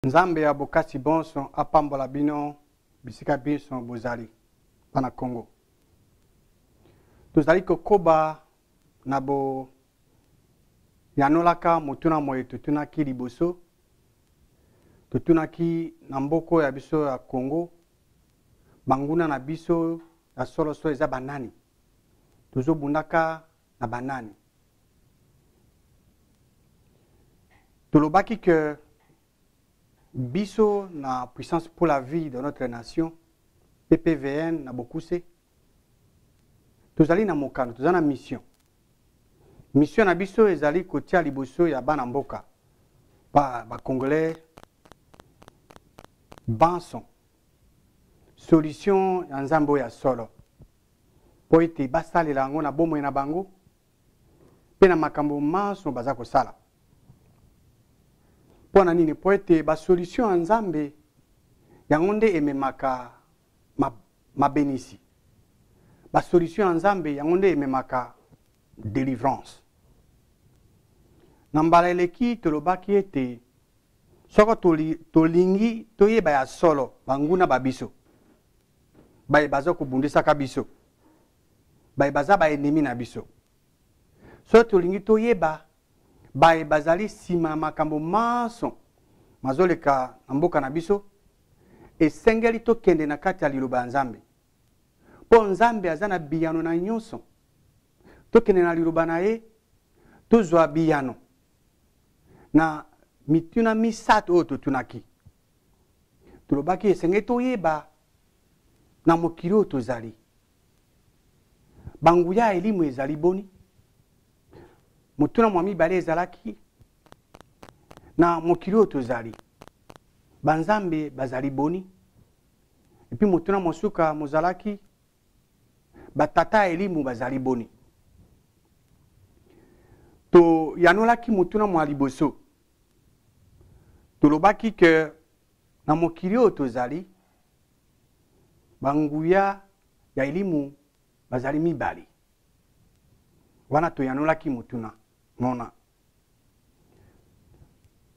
Nzambe ya bokasi bonso apambola bino bisika biso bozali pana Congo. Tozali kokoba na bo yanolaka mutuna moye tutunaki liboso. Tutunaki na mboko ya biso ya Congo. Banguna na biso ya solo eza banani. Tuzo bundaka na banani. Tolobaki que biso na puissance pour la vie de notre nation, PPVN na Bokuse, tozali na mokano, tozali na mission. Mission na biso ezali kotia liboso ya bana mboka, ba Congolais, banson, solution ya nzambo ya solo. Po ete basalela yango na bomoi na bango, pe na makambo manso baza kosala. Pona nini po ete ba solution ya nzambe yango nde ememaka mabenisi. Ba solution ya nzambe yango nde ememaka délivrance. Na mbala eleki tolobaki ete soko tolingi toyeba ya solo banguna babiso. Baye baza kobundisaka biso. Baye baza ba ennemi na biso. So tolingi toyeba baye bazali sima makambo maso mazoleka na mboka na biso esengeli tokende na kati ya liloba ya Nzambe. Po Nzambe aza na biyano na nyonso. Tokende na liloba na ye tozwa biyano na mituna misato oyo totunaki. Tolobaki esengeli toyeba na mokili oyo tozali. Banguya elimu ezali boni. Mutuna mwa mibale ezalaki na mokili oyo tozali. Banzambe bazali boni. Epi mutuna mosuka mozalaki batata elimu bazali boni. To yanolaki mutuna mwa liboso. Tolobaki ke na mokili oyo tozali banguya ya elimu bazali mibali. Wana to yanolaki mutuna. Mona.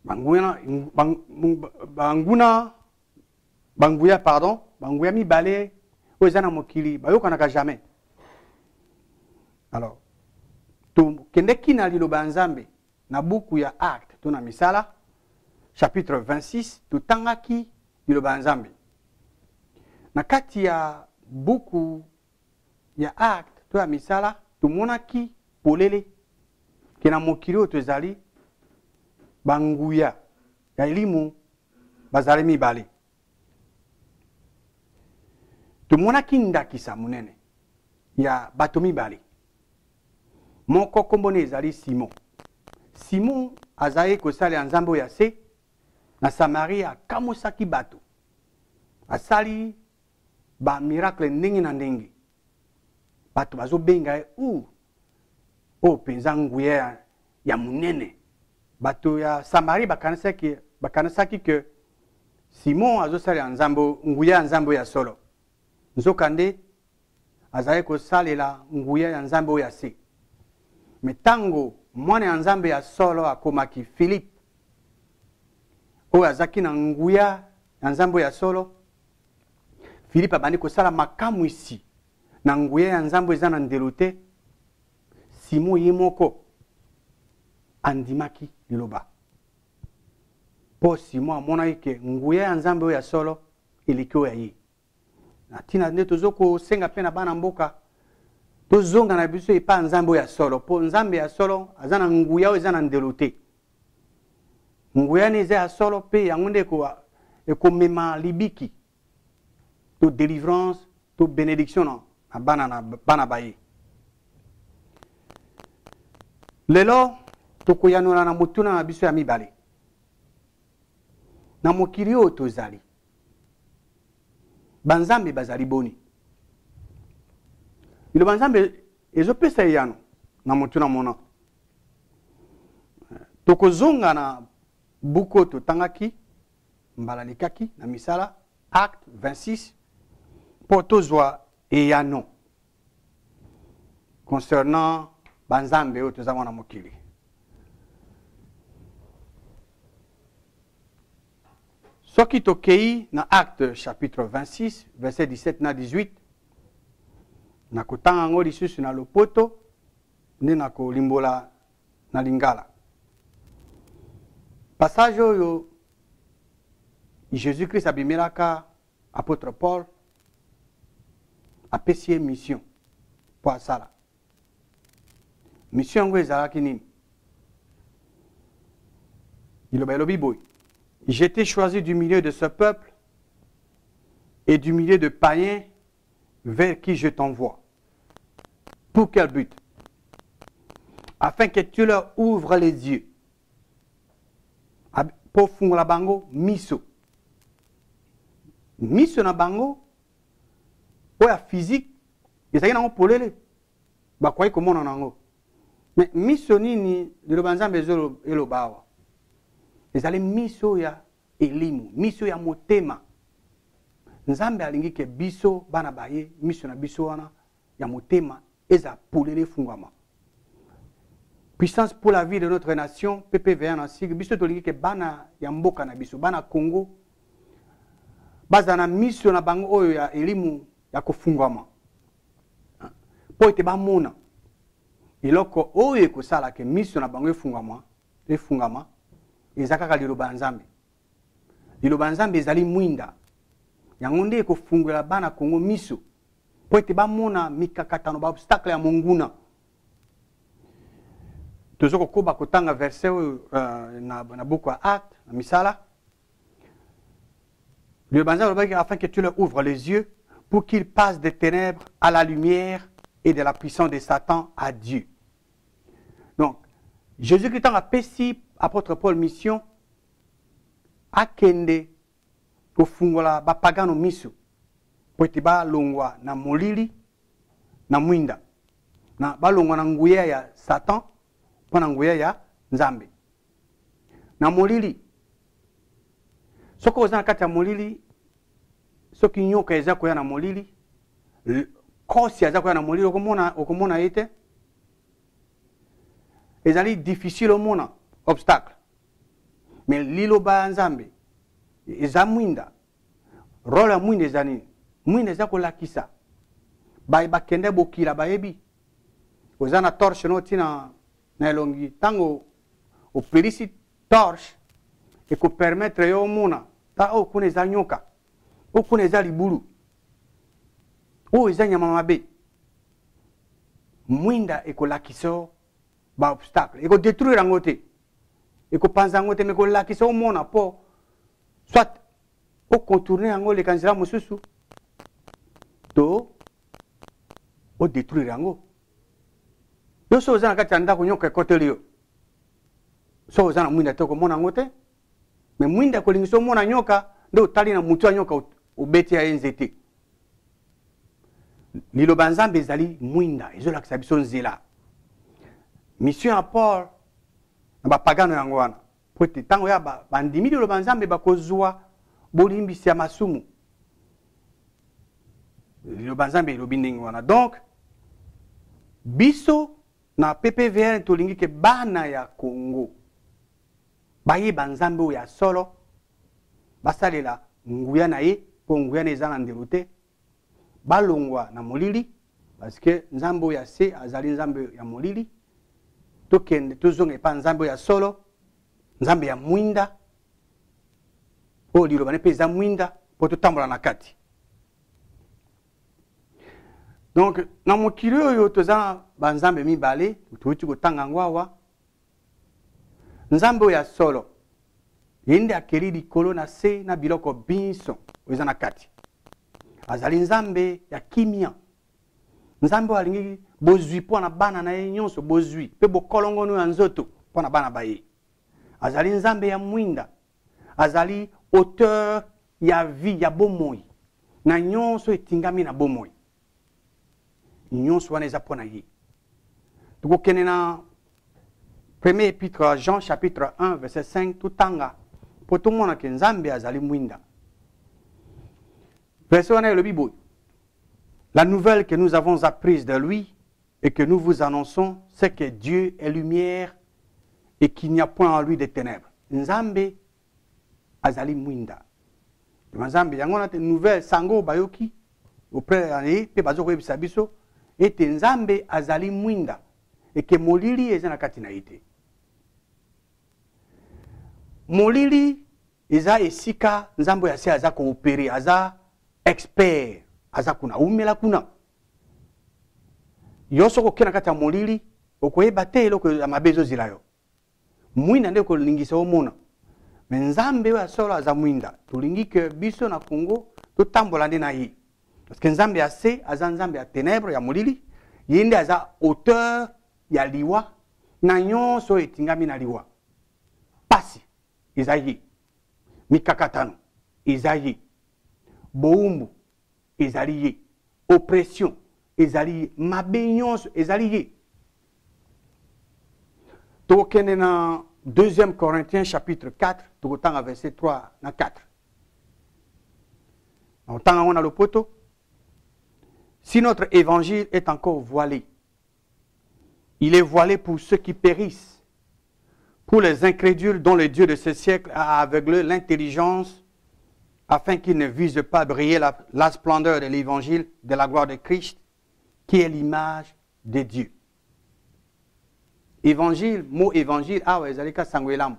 Banguya mibale ozana mokili bayokanaka jamais. Alors, to kendeki na liloba Nzambe na buku ya Acte to na misala chapitre 26 to tangaki liloba Nzambe. Na kati ya buku ya Acte to ya misala to monaki polele kena mokili oyo tozali banguya ya elimu bazali mibale. Tumonaki ndakisa munene ya bato mibale. Moko kombone ezali Simon. Simon azali kosala ya nzambe ya se na Samaria akamosaki bato. Asali ba miracle ndenge na ndenge. Bato bazobenga o penza nguya ya munene. Bato ya Samari bakanisaki ke Simon azosala ya nzambo nguya ya nzambo ya solo. Nzokande azali kosalela nguya ya nzambo ya se. Metango mwana ya nzambe ya solo akomaki Philippe. Oyo azaki na nguya ya nzambo ya solo. Philippe abandi kosala makamu isi na nguya ya nzambo eza na ndelo te. Simon ye moko andimaki liloba. Po Simon amonaki ke nguya ya nzambe ya solo eleki oyo ya ye. Na tina nde tozoko senga pe na bana mboka tozonga na biso epa nzambe ya solo. Po nzambe ya solo aza na nguya oyo eza na ndelo te. Nguya ni eza ya solo pe yango nde ekomema libiki to délivrance to bénédiction na bana baye. Lelo tokoyanona na mutuna na biso ya mibale. Na mokili oyo tozali. Banzambe bazali boni. Ilo banzambe ezopesa yano na mutuna mona. Tokozonga na buku totangaki mbala likaki na misala Acte 26 po tozwa eyano concernant banzambe oyo tozali na mokili. Ce qui tokei dans Acte chapitre 26, verset 17 na 18, na kotanga ngo lisusu na lopoto, nde na kolimbola na lingala. Passage oyo, Jésus-Christ abimelaka apôtre Paul, apesi ye mission po asala. Mission yango ezalaki nini? Iloba elobi boy. J'étais choisi du milieu de ce peuple et du milieu de païens vers qui je t'envoie. Pour quel but? Afin que tu leur ouvres les yeux. Pour fungola bango miso. Miso na bango oya physique ezaki nango polele bakwai komona nango. Mais miso nini liloba nzambe eloba awa? Ezali miso ya elimu, miso ya motema. Nzambe alingi ke biso bana baye miso na biso wana ya motema eza polele fungama. Puissance pour la vie de notre nation, PPVA na sig biso tolingi ke bana ya mboka na biso, bana Congo baza na miso na bango oyo ya elimu ya kofungama. Po ete ba mona iloko oyo ekosala ke miso na bango efungama ezakaka liloba nzambe. Liloba nzambe ezali mwinda. Yango nde ekofungula bana Congo miso po ete ba mona mikakatano ba obstacle ya monguna. Tozoko koba kotanga verset na buku ya Acte na misala. Liloba nzambe lobaki afin que tu leur ouvres les yeux pour qu'ils passent des ténèbres à la lumière et de la puissance de Satan à Dieu. Donc, Jésus-Christ a pesi apôtre Paul mission akende kofungola bapagano miso po ete balongwa na molili na mwinda na balongwa na nguya ya Satan po na nguya ya Nzambe. Na molili soko oza na kati ya molili, soki nyoka eza koya na molili, kosi eza koya na molili, okomona ete ezali difficile omona obstacle. Mais liloba nzambe eza mwinda. Role ya mwinda eza nini? Mwinda eza kolakisa baye bakende bokila bayebi oza na torche no tina na elongi tango opelisi torche ekopermettre yo omona ta o kuna eza nyoka, o kuna eza libulu, o eza nyama mabe. Mwinda ekolakisa ba obstacle, eko détruire yango te, eko panza yango te, meko lakisa omona po soit o contourner yango leka nzela mosusu to o détruire yango. Yo so oza na kati ya ndako nyoka ekoteli yo, so oza na mwinda te okomona yango te. Mais mwinda kolingisa omona nyoka nde otali na mutu ya nyoka obeti ya ye nzete. Liloba nzambe ezali mwinda ezolakisa biso nzela. Mission ya Paul na bapagano yango wana po ete ntango ya bandimi liloba nzambe bakozwa bolimbisi ya masumu. Liloba nzambe elobi ndenge wana. Donc biso na PPVN tolingi ke bana ya Congo bayeba nzambe oyo ya solo basalela nguya na ye po nguya na eza na ndelo te, balongwa na molili parce que nzambe oyo ya se azali nzambe ya molili. Tokende tozonga epa nzambe oyo ya solo, nzambe ya mwinda oyo liloba ne mpe eza mwinda po totambola na kati. Donc na mokili oyo toza banzambe mibale touti kotanga yango awa. Nzambe oyo ya solo yende akeli likolo na se na biloko binso oyo na kati. Azali nzambe ya kimia. Nzambe oyo alingi bozwi po na bana na ye nyonso bozwi pe bokolongono ya nzoto po na bana baye. Azali nzambe ya mwinda. Azali auteur ya vie ya bomoi na nyonso etingami na bomoi. Nyonso wana eza po na ye. Tukokende na premier épître à Jean chapitre 1 verset 5 tutanga po tomona ke nzambe azali mwinda. Verset wana elobi boy. La nouvelle que nous avons apprise de lui et que nous vous annonçons, c'est que Dieu est lumière et qu'il n'y a point en lui de ténèbres. Nzambe azali mwinda. Nzambe yango na te nouvelle sango bayoki auprès ani pe bazo ko biso ete Nzambe azali mwinda eke molili eza na kati na ite. Molili eza esika Nzambe ya se aza ko opérer aza expert aza kuna umela kuna. Yoso ko kena kati ya molili okoyeba te eloko ya mabezo zilayo. Mwinda nde ko lingisa omona. Mais Nzambe wa solo aza mwinda. Tulingi ke biso na Congo totambola nde na ye. Parce que Nzambe ya se aza Nzambe ya ténèbres ya molili, yende aza auteur ya liwa na nyonso etingami na liwa. Pasi eza ye. Mikakatano eza ye. Boumbu ezali ye. Oppression ezali ye. Mabe nyonso ezali ye. Tokende na 2 Corinthiens chapitre 4, tokotanga verset 3 na 4. Tanga on a le poto. Si notre évangile est encore voilé, il est voilé pour ceux qui périssent, pour les incrédules dont le Dieu de ce siècle a aveuglé l'intelligence, afin qu'ils ne visent pas à briller la splendeur de l'évangile de la gloire de Christ, qui est l'image de Dieu. Évangile, mot évangile, awa ezalika sangwelam.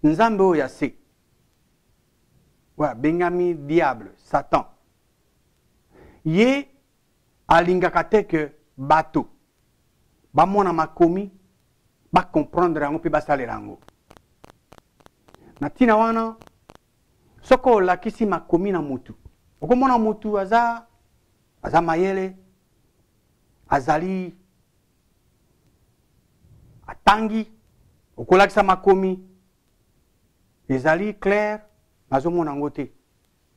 Nzambe oya se. Wa bengami diable, Satan. Ye alingaka te ke bato. Ba mona makomi, ba comprendre yango pe ba salera yango. Na tina wana soko lakisi makomi na mutu. Okomona mutu aza mayele azali atangi okolakisa makomi ezali clair nazomona ngo te.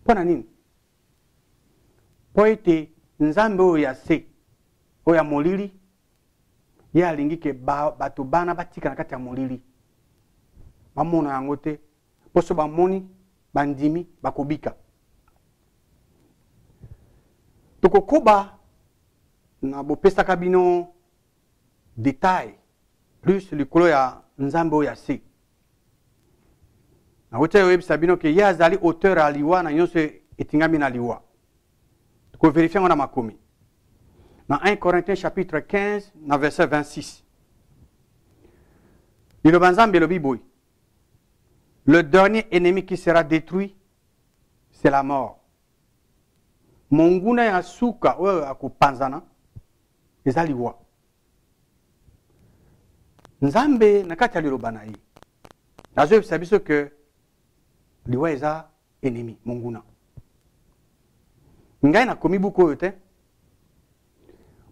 Pona nini? Po ete Nzambe oyo ya se oyo ya molili ye alingi ke bato bana batika na kati ya molili bamona yango te poso bamoni bandimi bakobika. Tokokoba na bopesaka bino détail plus likolo ya Nzambe oyo ya se. Na wote oyebisa bino ke ye azali auteur ya liwa na nyonso etingami na liwa. Toko vérifier ngona makomi. Dans 1 Corinthiens chapitre 15, dans verset 26. Le dernier ennemi qui sera détruit, c'est la mort. Monguna ya suka oyo akupanzana ezaliwa. Nzambe nakati ya liloba na ye. Nazo biso que liwa eza ennemi monguna. Ngai na komi buko oyo te.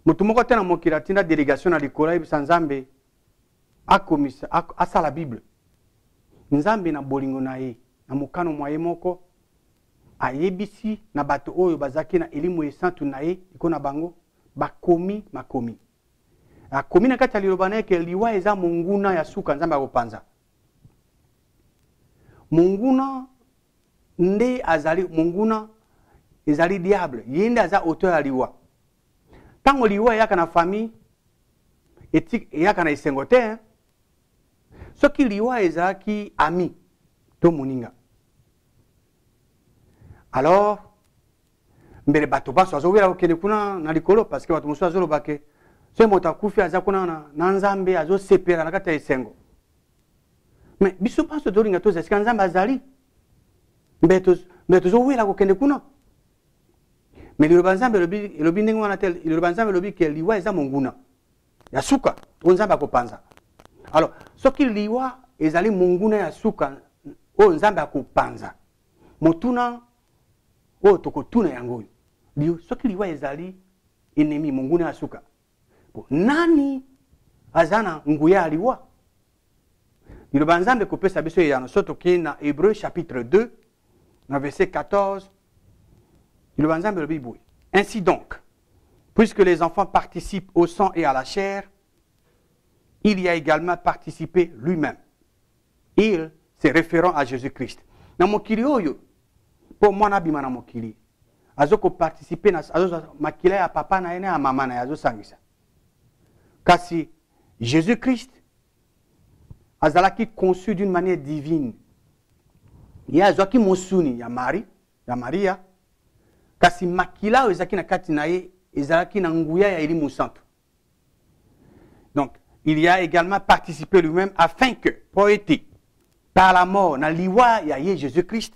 Mutu moko te na mokili atinda délégation na likolo yebisa Nzambe akomisa asala Bible. Nzambe na bolingo na ye na mokano mwa ye moko ayebisi na bato oyo bazaki na elimu esantu na ye iko na bango bakomi makomi. Akomi na kati ya liloba na ye ke liwa eza monguna ya suka Nzambe akopanza. Monguna nde azali monguna ezali diable yende aza auteur ya liwa. Tango liwa yaka na famille etik yaka na esengo te soki liwa ezaki ami to moninga. Alors mbele bato baso azowela okende kuna na likolo parce que bato mosu azoloba ke so moto akufi aza kuna na Nzambe azosepela na kati ya esengo. Mais biso paso dolinga to zesika Nzambe azali mbeto zowela okende kuna. Mais le Nzambe elobi ndenge wana te le Nzambe elobi ke liwa eza monguna ya suka to Nzambe akopanza. Alors soki liwa ezali monguna ya suka o Nzambe akopanza motuna o tokotuna yango liyo soki liwa ezali ennemi monguna ya suka nani azana nguya ya liwa. Le Nzambe kopesa biso yana soto ki na Hébreux chapitre 2 na verset 14. Ainsi donc, puisque les enfants participent au sang et à la chair, il y a également participé lui-même. Il se référant à Jésus-Christ. Na mokili oyo, po mwana bima na mokili, azoko participer na makila ya papa na ene ya mama na yazo sangisa. Kasi Jésus-Christ azalaki conçu d'une manière divine. ye azwaki mosuni ya Maria kasi makila oyo ezalaki na kati na ye ezalaki na nguya ya Elimu Santo. Donc il y a également participé lui-même afin que pour être par la mort na liwa ya ye Jésus-Christ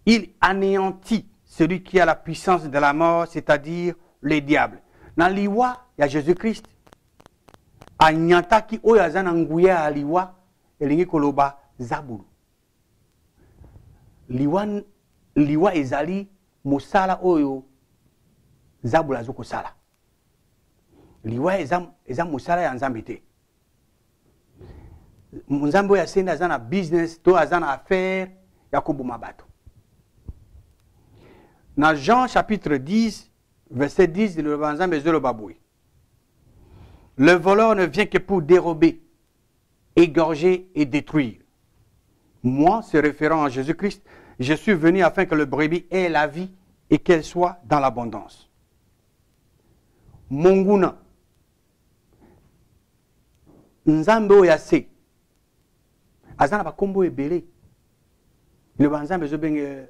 il anéantit celui qui a la puissance de la mort, c'est-à-dire le diable. Na liwa ya Jésus-Christ anyantaki oyo aza na nguya ya liwa elingi koloba zabulu. Liwa ezali mosala oyo zabulu azoko sala. Liwa eza mosala ya Nzambe te. Nzambe oyo asenda aza na business to aza na affaire ya koboma bato. Dans Jean chapitre 10, verset 10, le voleur ne vient que pour dérober, égorger et détruire. Moi, se référant à Jésus-Christ, je suis venu afin que le brebis ait la vie et qu'elle soit dans l'abondance. Monguna, Nzambe oyase, azana ba kombo ebele. Le Nzambe zo benge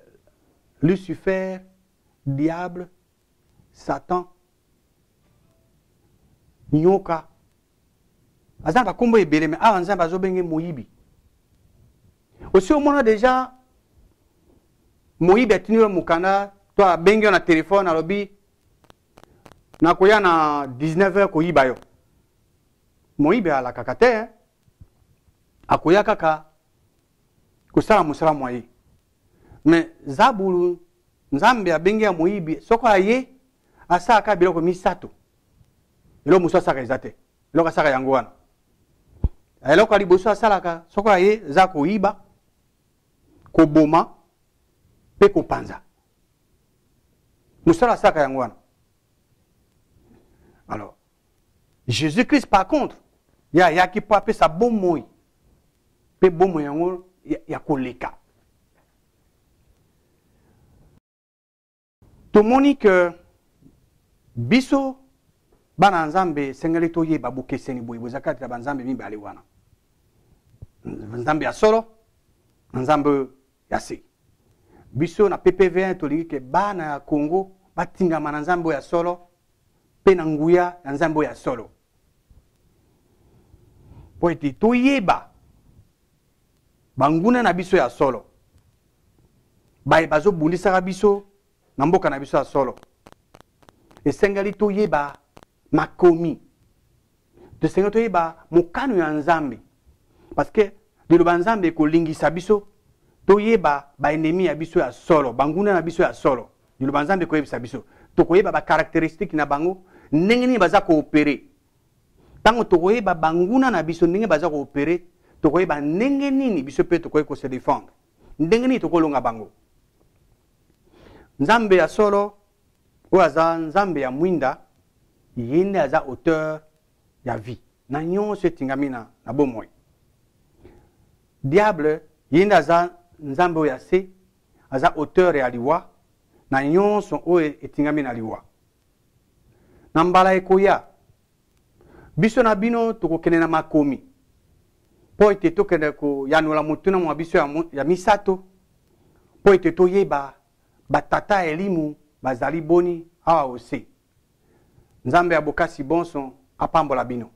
Lucifer, diable, Satan, nyoka. Azana ba kombo ebele mais awa Nzambe zo benge moyibi. Aussi au moment déjà moyibi atinu mukanda to benge na téléphone alobi na koya na 19h ko yiba yo. Moyibi ala kakate akoya kaka kusala musala moyi. Mais zabulu Nzambe abenge ya moyibi soko aye asaka biloko misato. Elo musa saka ezate. Elo saka yango wana. Elo kali boso asalaka soko aye za ko yiba ko boma pe ko panza. Musala saka yango wana. Alors Jésus-Christ par contre ya ki pa pe sa bon moyi. Pe bon moyi yango ya koleka. Tomoni que biso bana Nzambe sengeli to yeba bokeseni boyi bozakati na banzambe mibale wana. Nzambe ya solo, Nzambe ya se. Biso na PPV1 tolingi ke bana ya Congo batingama na Nzambe ya solo pe na nguya ya Nzambe ya solo. Po ete to yeba banguna na biso ya solo. Baye bazo bundisaka biso na mboka na biso ya solo. Esengeli to yeba makomi. Esengeli to yeba mokano ya Nzambe. Parce que de lo Nzambe ko lingisa biso to yeba ba ennemi ya biso ya solo, banguna na biso ya solo. De lo Nzambe ko yebisa biso. To ko yeba ba caractéristique na bango ndenge ni baza ko opérer. Tango to ko yeba banguna na biso ndenge baza ko opérer, to ko yeba ndenge nini biso pe to ko se défendre. Ndenge ni to ko longa bango. Nzambe ya solo oaza Nzambe ya mwinda yende aza auteur ya vie na nyonso etingami na bomoi. Diable yende aza Nzambe oyo ya se aza auteur ya liwa na nyonso oyo etingami na liwa. Na mbala ekoya biso na bino tokokende na makomi po ete tokende koyanola motuna mwa biso ya misato po ete toyeba batata elimu bazali boni awa ose. Nzambe abokasi bonso apambola bino.